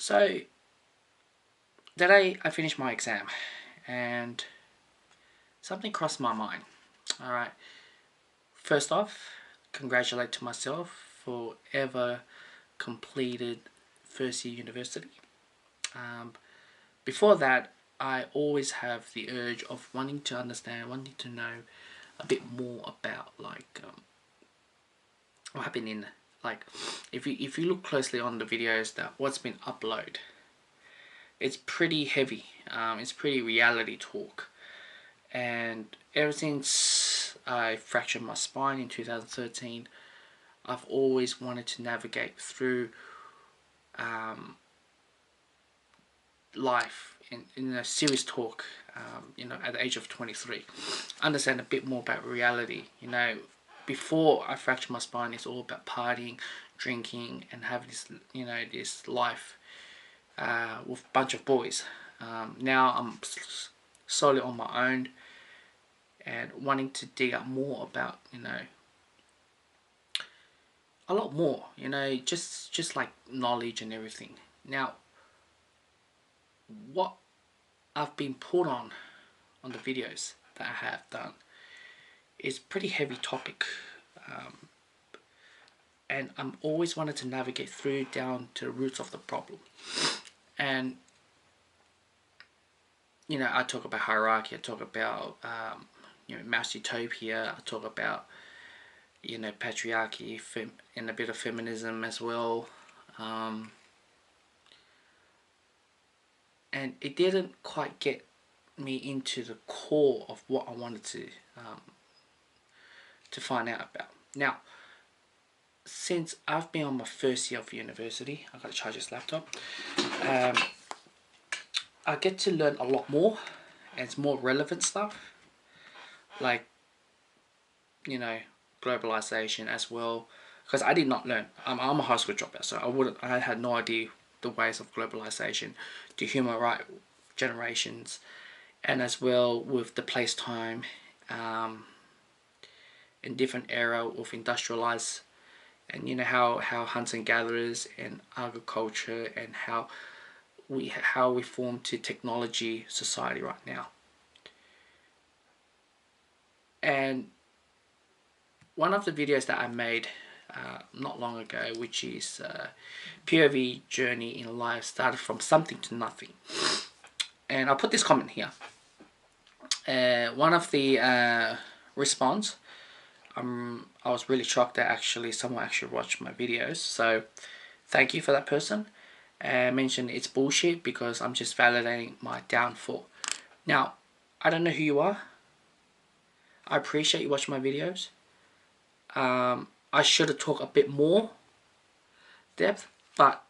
So today I finished my exam and something crossed my mind. Alright, first off, congratulate to myself for ever completed first year university. Um, Before that, I always have the urge of wanting to understand, wanting to know a bit more about what happened in like if you look closely on the videos that what's been uploaded, it's pretty heavy. It's pretty reality talk. And ever since I fractured my spine in 2013, I've always wanted to navigate through um, life in a serious talk, at the age of 23. Understand a bit more about reality. Before I fractured my spine, it's all about partying, drinking, and having this life with a bunch of boys. Now I'm solely on my own and wanting to dig up more about, a lot more, just like knowledge and everything. Now, what I've been put on the videos that I have done is pretty heavy topic, and I'm always wanted to navigate through down to the roots of the problem. And I talk about hierarchy, I talk about mass utopia, I talk about patriarchy, and a bit of feminism as well. Um, and it didn't quite get me into the core of what I wanted to find out about. Now, since I've been on my first year of university, I got to charge this laptop. Um, I get to learn a lot more, and it's more relevant stuff, like globalization as well. Because I did not learn. I'm a high school dropout, so I had no idea the ways of globalization, the human right generations, and as well with the place time, in different era of industrialized, and how hunts and gatherers and agriculture, and how we form to technology society right now. And one of the videos that I made not long ago, which is POV journey in life, started from something to nothing. And I'll put this comment here. One of the response, I was really shocked that actually someone actually watched my videos. So thank you for that person. Mentioned it's bullshit because I'm just validating my downfall. Now, I don't know who you are. I appreciate you watching my videos. I should have talked a bit more depth, but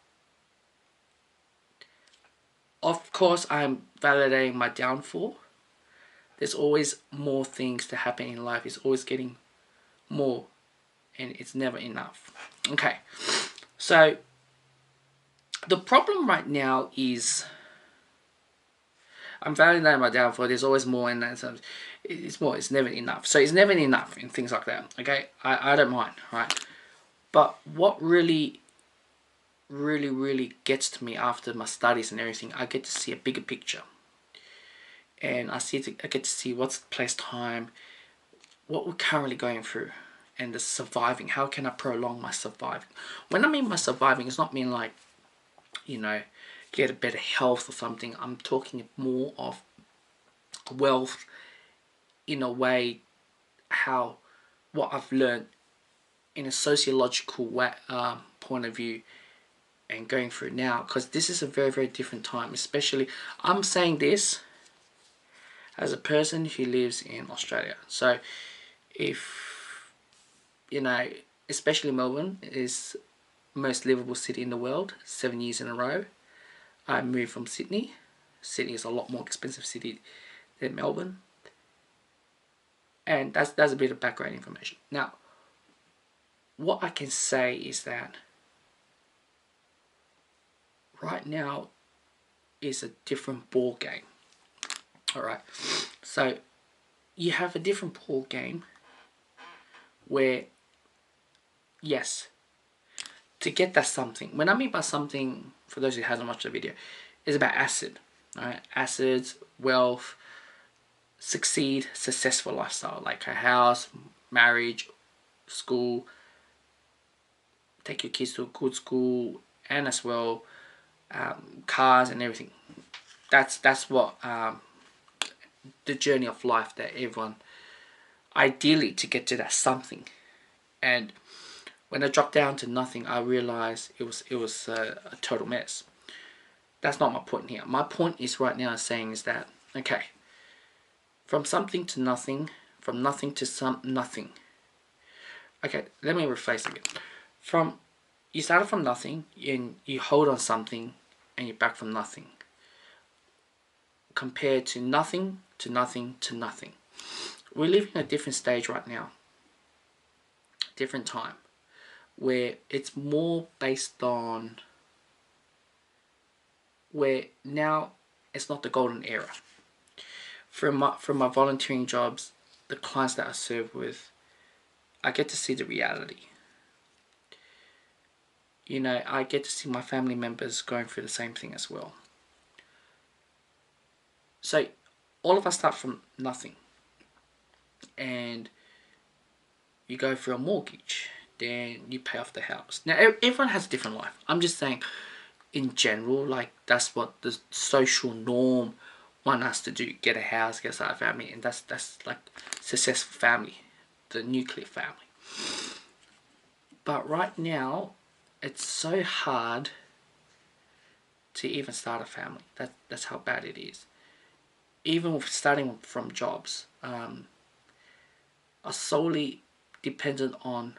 of course I'm validating my downfall. There's always more things to happen in life. It's always getting more, and it's never enough. Okay, so the problem right now is I'm validating my downfall. There's always more, and it's more. It's never enough. So it's never enough in things like that. Okay, I don't mind, right? But what really gets to me after my studies and everything, I get to see a bigger picture, and I get to see what's the place time, what we're currently going through, and the surviving. How can I prolong my surviving? When I mean my surviving, it's not mean like get a better health or something. I'm talking more of wealth, in a way, how what I've learned in a sociological way, point of view, and going through now, because this is a very different time. Especially, I'm saying this as a person who lives in Australia. So if especially Melbourne is most livable city in the world, 7 years in a row. I moved from Sydney. Sydney is a lot more expensive city than Melbourne, and that's a bit of background information. Now, what I can say is that right now is a different ball game. All right, so you have a different ball game where, yes, to get that something. When I mean by something, for those who hasn't watched the video, is about acid. Right? Acids, wealth, successful lifestyle, like a house, marriage, school, take your kids to a good school, and as well cars and everything. That's what the journey of life that everyone ideally to get to that something. And when I dropped down to nothing, I realized it was a total mess. That's not my point here. My point is right now saying is that, okay, from something to nothing, from nothing to nothing. Okay, let me rephrase again. You started from nothing and you hold on something and you're back from nothing. Compared to nothing to nothing to nothing. We're living a different stage right now. Different time. Where it's more based on where now it's not the golden era. From my volunteering jobs, the clients that I serve with, I get to see the reality. You know, I get to see my family members going through the same thing as well. So, all of us start from nothing. And you go for a mortgage, then you pay off the house. Now, everyone has a different life. I'm just saying, in general, like, that's what the social norm want us to do. Get a house, get a family, and that's like successful family, the nuclear family. But right now, it's so hard to even start a family. That's how bad it is. Even with starting from jobs, are solely dependent on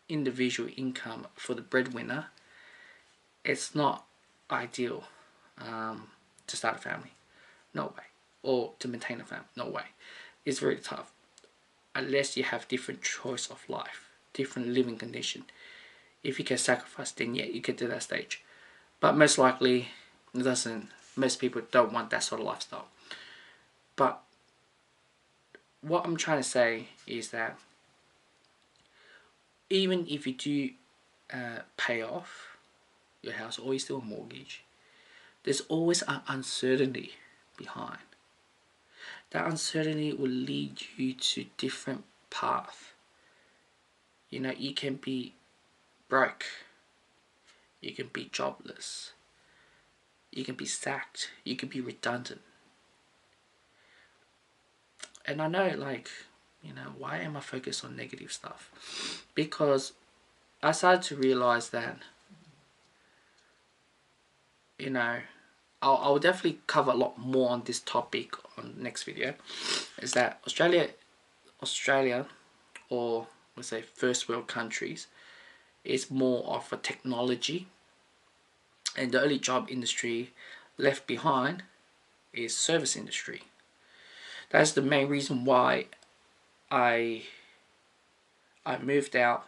individual income for the breadwinner. It's not ideal to start a family. No way. Or to maintain a family. No way. It's very tough. Unless you have different choice of life, different living condition. If you can sacrifice, then yeah, you get to that stage. But most likely, it doesn't. Most people don't want that sort of lifestyle. But what I'm trying to say is that even if you do pay off your house or you still a mortgage, there's always an uncertainty behind. That uncertainty will lead you to different path. You know, you can be broke. You can be jobless. You can be sacked. You can be redundant. And I know, like, you know, why am I focused on negative stuff? Because I started to realize that, you know, I'll definitely cover a lot more on this topic on the next video. Is that Australia, or let's say first world countries, is more of a technology, and the only job industry left behind is service industry. That's the main reason why I moved out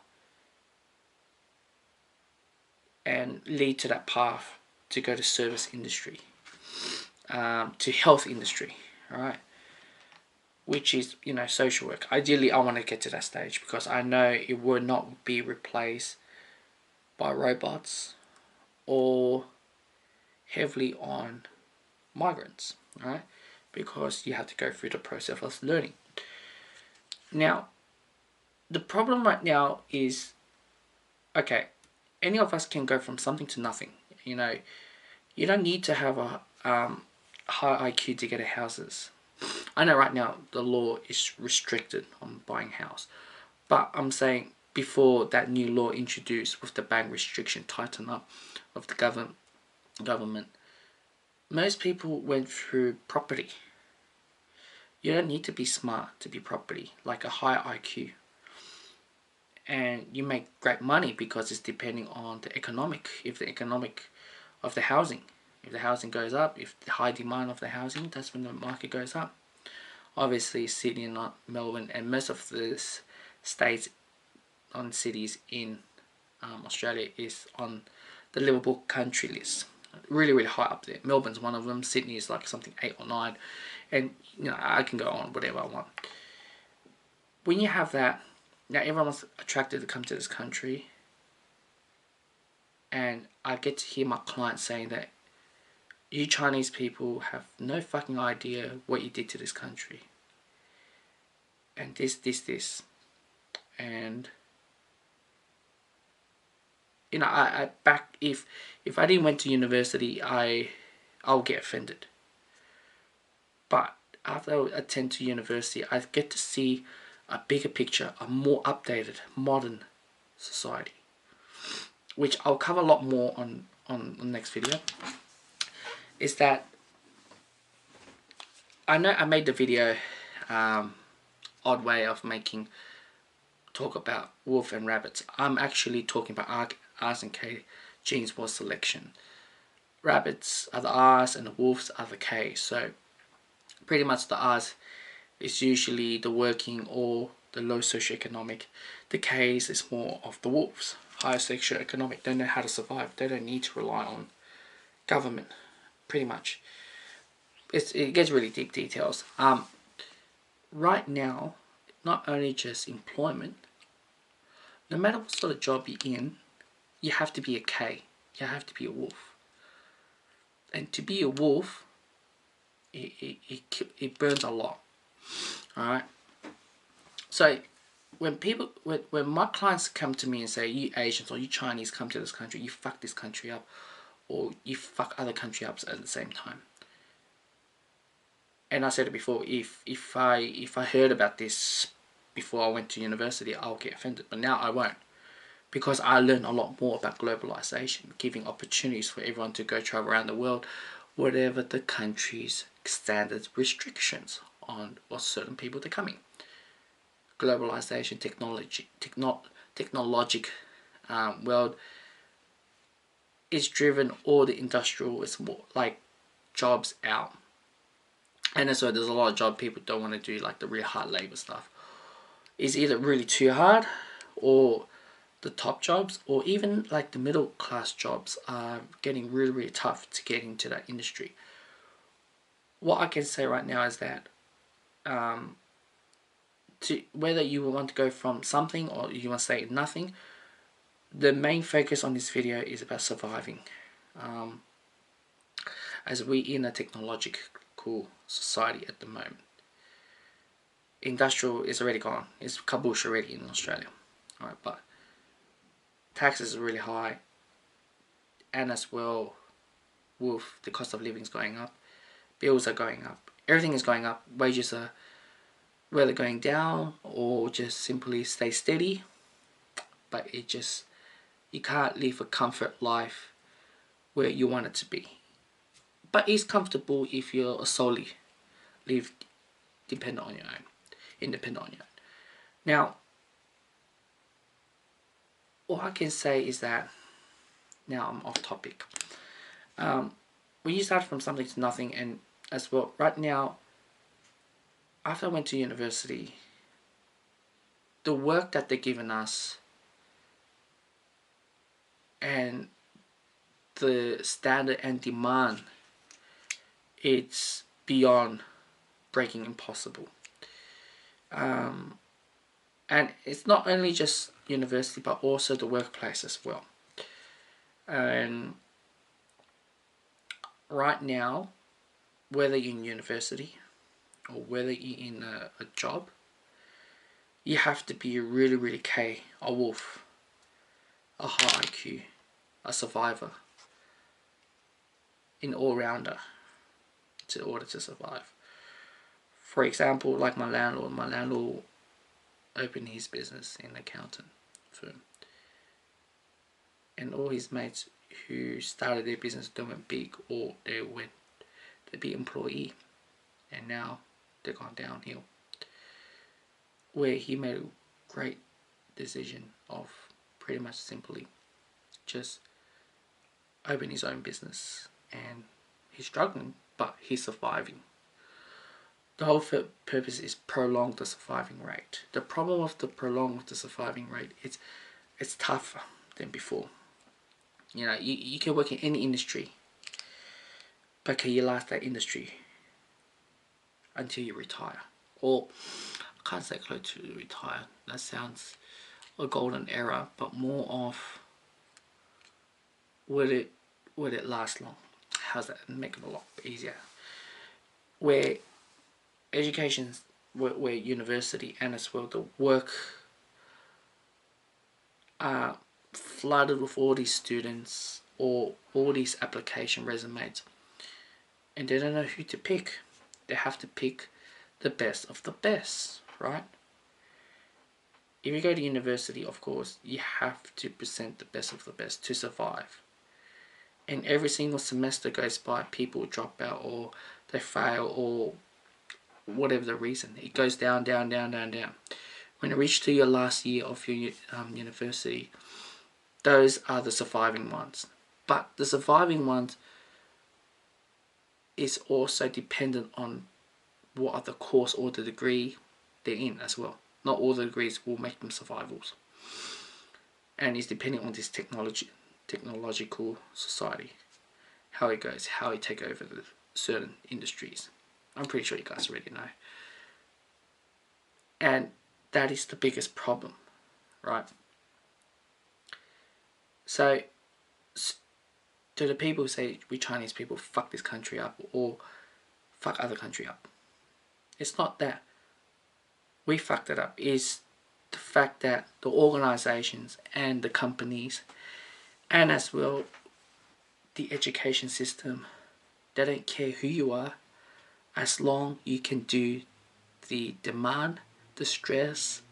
and lead to that path to go to service industry, to health industry, alright, which is, you know, social work. Ideally, I want to get to that stage because I know it will not be replaced by robots or heavily on migrants, right? Because you have to go through the process of learning. Now, the problem right now is, okay, any of us can go from something to nothing. You know, you don't need to have a high IQ to get a houses. I know right now the law is restricted on buying a house, but I'm saying before that new law introduced with the bank restriction tighten up of the government, most people went through property. You don't need to be smart to be property, like a high IQ. And you make great money because it's depending on the economic, if the economic of the housing. If the housing goes up, if the high demand of the housing, that's when the market goes up. Obviously, Sydney and not Melbourne, and most of the states on cities in Australia is on the livable country list. Really, really high up there. Melbourne's one of them. Sydney is like something 8 or 9. And, you know, I can go on whatever I want. When you have that, now everyone's attracted to come to this country. And I get to hear my clients saying that you Chinese people have no fucking idea what you did to this country. And this. And you know, I back if I didn't went to university, I'll get offended. But after I attend to university, I get to see a bigger picture, a more updated, modern society, which I'll cover a lot more on the next video. Is that I know I made the video odd way of making talk about wolf and rabbits. I'm actually talking about R's and K genes for selection. Rabbits are the R's and the wolves are the K. So pretty much the R's is usually the working or the low socioeconomic. The K's is more of the wolves, higher socioeconomic. They know how to survive. They don't need to rely on government. Pretty much. It gets really deep details. Right now, not only just employment, no matter what sort of job you're in, you have to be a K. You have to be a wolf. And to be a wolf, it burns a lot. Alright? So, when my clients come to me and say, you Asians or you Chinese come to this country, you fuck this country up, or you fuck other country up at the same time. And I said it before, if I heard about this before I went to university, I'll get offended. But now I won't. Because I learned a lot more about globalization, giving opportunities for everyone to go travel around the world, whatever the country's standards, restrictions on what certain people are coming. Globalization, technologic world is driven all the industrial, it's more like jobs out. And so there's a lot of job people don't want to do, like the real hard labor stuff. It's either really too hard, or the top jobs, or even like the middle class jobs are getting really, really tough to get into that industry. What I can say right now is that whether you want to go from something or you want to stay in nothing, the main focus on this video is about surviving. As we in a technological society at the moment. Industrial is already gone. It's kabush already in Australia. Alright, but taxes are really high, and as well with the cost of living is going up, bills are going up, everything is going up, wages are whether going down or just simply stay steady, but you can't live a comfort life where you want it to be. But it's comfortable if you're solely live dependent on your own, independent on your own. Now, what I can say is that, now I'm off topic. When you start from something to nothing, and as well, right now, after I went to university, the work that they're giving us and the standard and demand, it's beyond breaking impossible. And it's not only just university, but also the workplace as well. And right now, whether you're in university or whether you're in a job, you have to be a really, really K, a wolf, a high IQ, a survivor, an all-rounder in order to survive. For example, like my landlord opened his business in an accountant firm, and all his mates who started their business doing big, or they went to be employee, and now they've gone downhill. Where he made a great decision of pretty much simply just open his own business, and he's struggling, but he's surviving. The whole purpose is prolong the surviving rate. The problem with the surviving rate, it's tougher than before. You know, you can work in any industry, but can you last that industry until you retire? Or, I can't say close to retire, that sounds a golden era, but more of would it last long? How's that make it a lot easier? Where education, where university and as well the work are flooded with all these students or all these application resumes, and they don't know who to pick. They have to pick the best of the best, right? If you go to university, of course, you have to present the best of the best to survive. And every single semester goes by, people drop out or they fail or whatever the reason. It goes down, down, down, down, down. When you reach to your last year of your university, those are the surviving ones. But the surviving ones is also dependent on what other course or the degree they're in as well. Not all the degrees will make them survivals. And it's depending on this technological society, how it goes, how it take over the certain industries. I'm pretty sure you guys already know. And that is the biggest problem, right? So, do the people who say we Chinese people fuck this country up or fuck other country up? It's not that we fucked it up. It's the fact that the organizations and the companies and as well the education system, they don't care who you are as long you can do the demand, the stress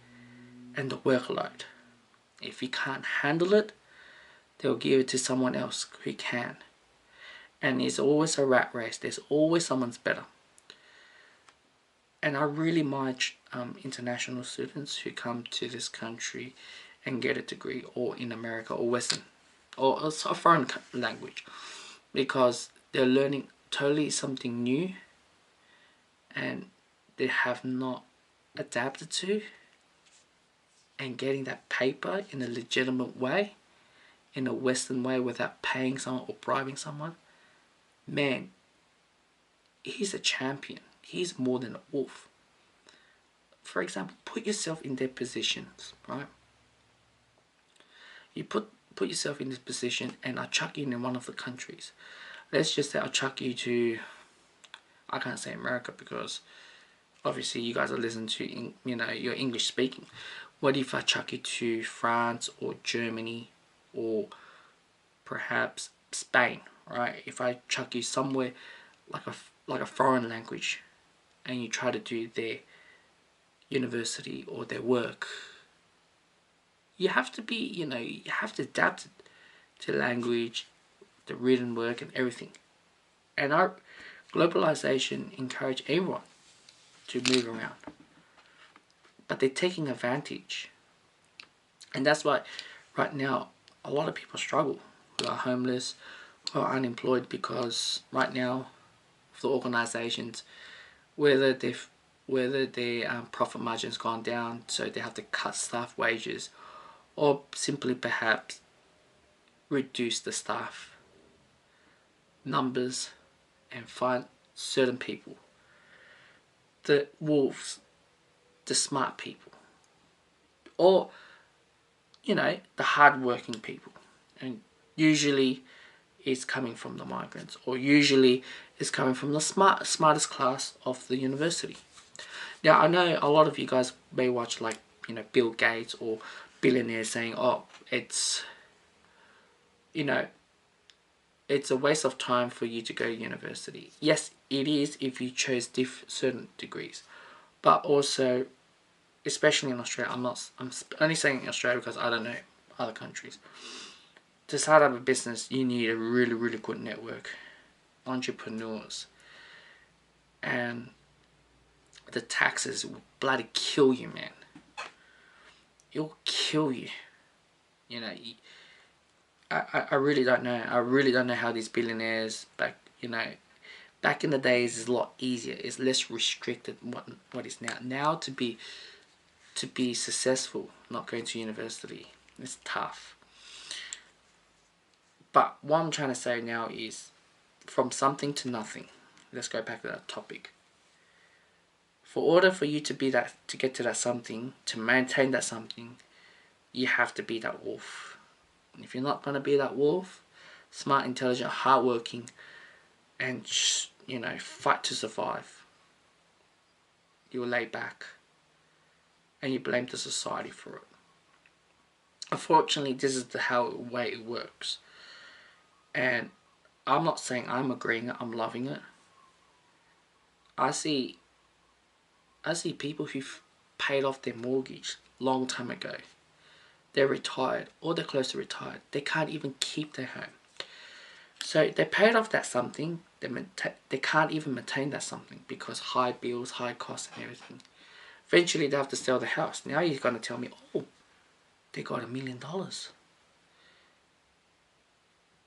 and the workload. If you can't handle it, they'll give it to someone else who can. And it's always a rat race. There's always someone's better. And I really mind international students who come to this country and get a degree, or in America or Western, or a foreign language, because they're learning totally something new and they have not adapted to, and getting that paper in a legitimate way, in a Western way, without paying someone or bribing someone. Man, he's a champion. He's more than a wolf. For example, put yourself in their positions, right? You put yourself in this position and I chuck you in one of the countries. Let's just say I chuck you to, I can't say America because obviously you guys are listening to, you're English speaking. What if I chuck you to France or Germany or perhaps Spain, right? If I chuck you somewhere like a foreign language and you try to do their university or their work, you have to be, you have to adapt to language, the written work and everything. And our globalization encourage everyone to move around, but they're taking advantage. And that's why right now a lot of people struggle, who are homeless, who are unemployed, because right now the organizations, whether their profit margin's gone down, so they have to cut staff wages, or simply perhaps reduce the staff numbers and find certain people, the wolves, the smart people, or the hard-working people, and usually it's coming from the migrants, or usually it's coming from the smartest class of the university. Now I know a lot of you guys may watch Bill Gates or billionaires saying, oh, it's a waste of time for you to go to university. Yes, it is if you chose certain degrees, but also, especially in Australia, I'm only saying Australia because I don't know other countries. To start up a business, you need a really, really good network, entrepreneurs, and the taxes will bloody kill you, man. It'll kill you. I really don't know. I really don't know how these billionaires back in the days is a lot easier. It's less restricted what is now. Now to be successful, not going to university, it's tough. But what I'm trying to say now is, from something to nothing. Let's go back to that topic. For order for you to get to that something, to maintain that something, you have to be that wolf. And if you're not going to be that wolf, smart, intelligent, hardworking, and fight to survive, you lay back and you blame the society for it. Unfortunately, this is the way it works. And I'm not saying I'm agreeing it, I'm loving it. I see people who've paid off their mortgage long time ago. They're retired or they're close to retired. They can't even keep their home. So they paid off that something. They can't even maintain that something because high bills, high costs and everything. Eventually they have to sell the house. Now you're going to tell me, oh, they got $1 million.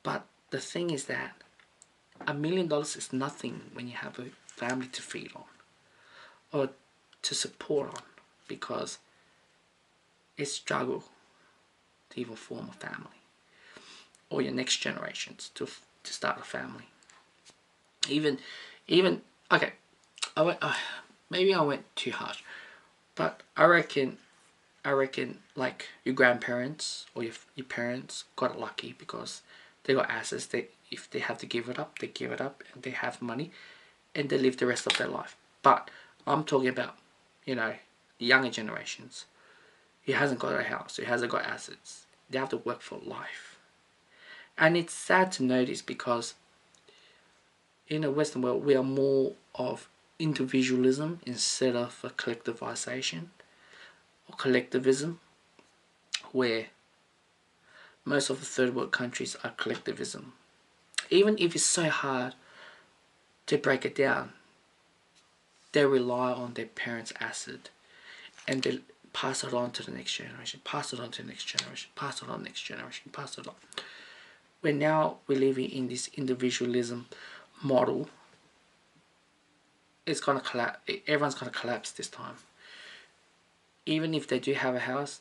But the thing is that $1 million is nothing when you have a family to feed on or to support on, because it's struggle to even form a family or your next generations to start a family. Even okay, maybe I went too harsh, but I reckon like your grandparents or your parents got lucky because they got assets. If they have to give it up, they give it up, and they have money, and they live the rest of their life. But I'm talking about, the younger generations. He hasn't got a house. He hasn't got assets. They have to work for life. And it's sad to notice because in the Western world, we are more of individualism instead of a collectivization or collectivism, where most of the third world countries are collectivism. Even if it's so hard to break it down, they rely on their parents' asset and they pass it on to the next generation, pass it on to the next generation, pass it on next generation, pass it on. We're now living in this individualism model. It's gonna collapse. Everyone's gonna collapse this time. Even if they do have a house,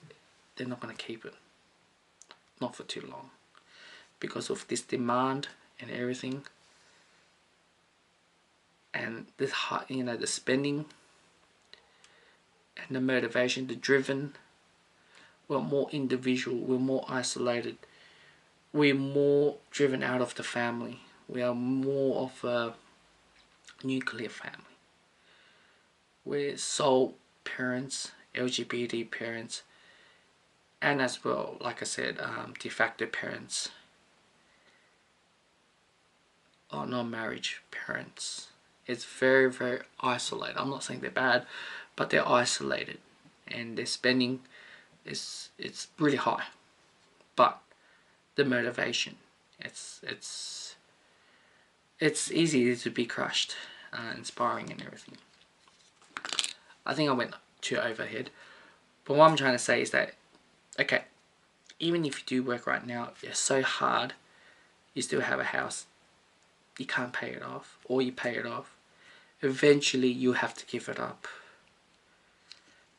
they're not gonna keep it. Not for too long, because of this demand and everything, and this the spending and the motivation, the driven. We're more individual. We're more isolated. We're more driven out of the family. We are more of a nuclear family. We're sole parents, LGBT parents, and as well, like I said, de facto parents or non-marriage parents. It's very, very isolated. I'm not saying they're bad, but they're isolated, and their spending it's really high. But the motivation, it's easy to be crushed, inspiring and everything. I think I went too overhead, but what I'm trying to say is that, okay, even if you do work right now, it's so hard, you still have a house, you can't pay it off, or you pay it off, eventually you have to give it up.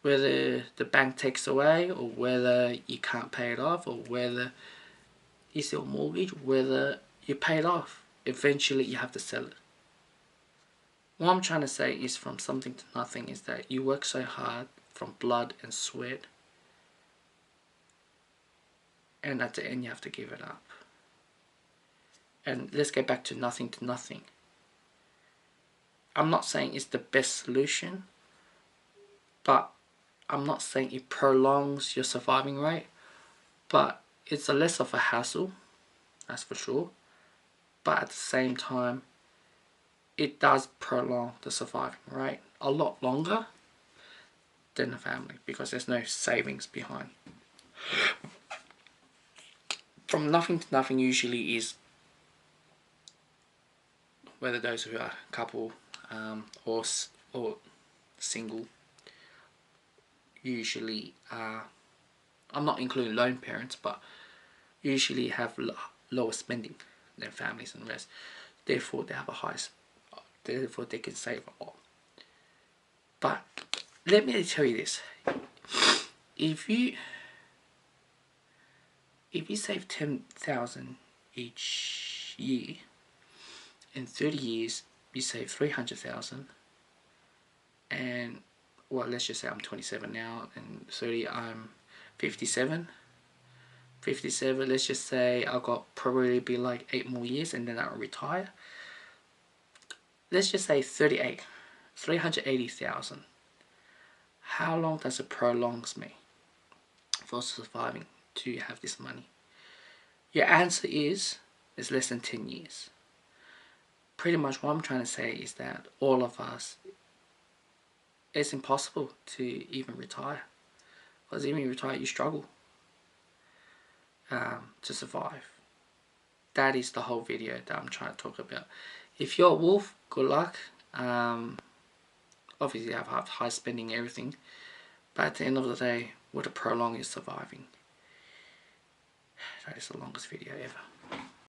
Whether the bank takes away, or whether you can't pay it off, or whether you still mortgage, whether you pay it off, eventually you have to sell it. What I'm trying to say is, from something to nothing, is that you work so hard from blood and sweat, and at the end you have to give it up. And let's get back to nothing to nothing. I'm not saying it's the best solution, but I'm not saying it prolongs your surviving rate, but it's a less of a hassle, that's for sure. But at the same time, it does prolong the surviving rate a lot longer than a family, because there's no savings behind. From nothing to nothing usually is whether those who are couple, or single, usually I'm not including lone parents, but usually have lower spending than families and the rest. Therefore, they have a high. Therefore, they can save a lot. But let me tell you this: if you save 10,000 each year, in 30 years you save 300,000, and well, let's just say I'm 27 now, and 30 I'm 57. 57, let's just say I got probably be like 8 more years and then I'll retire. Let's just say 38, 380,000. How long does it prolongs me for surviving to have this money? Your answer is less than 10 years. Pretty much what I'm trying to say is that all of us, it's impossible to even retire. Because even if you retire, you struggle to survive. That is the whole video that I'm trying to talk about. If you're a wolf, good luck. Obviously you have high spending everything. But at the end of the day, what a prolong is surviving. That is the longest video ever.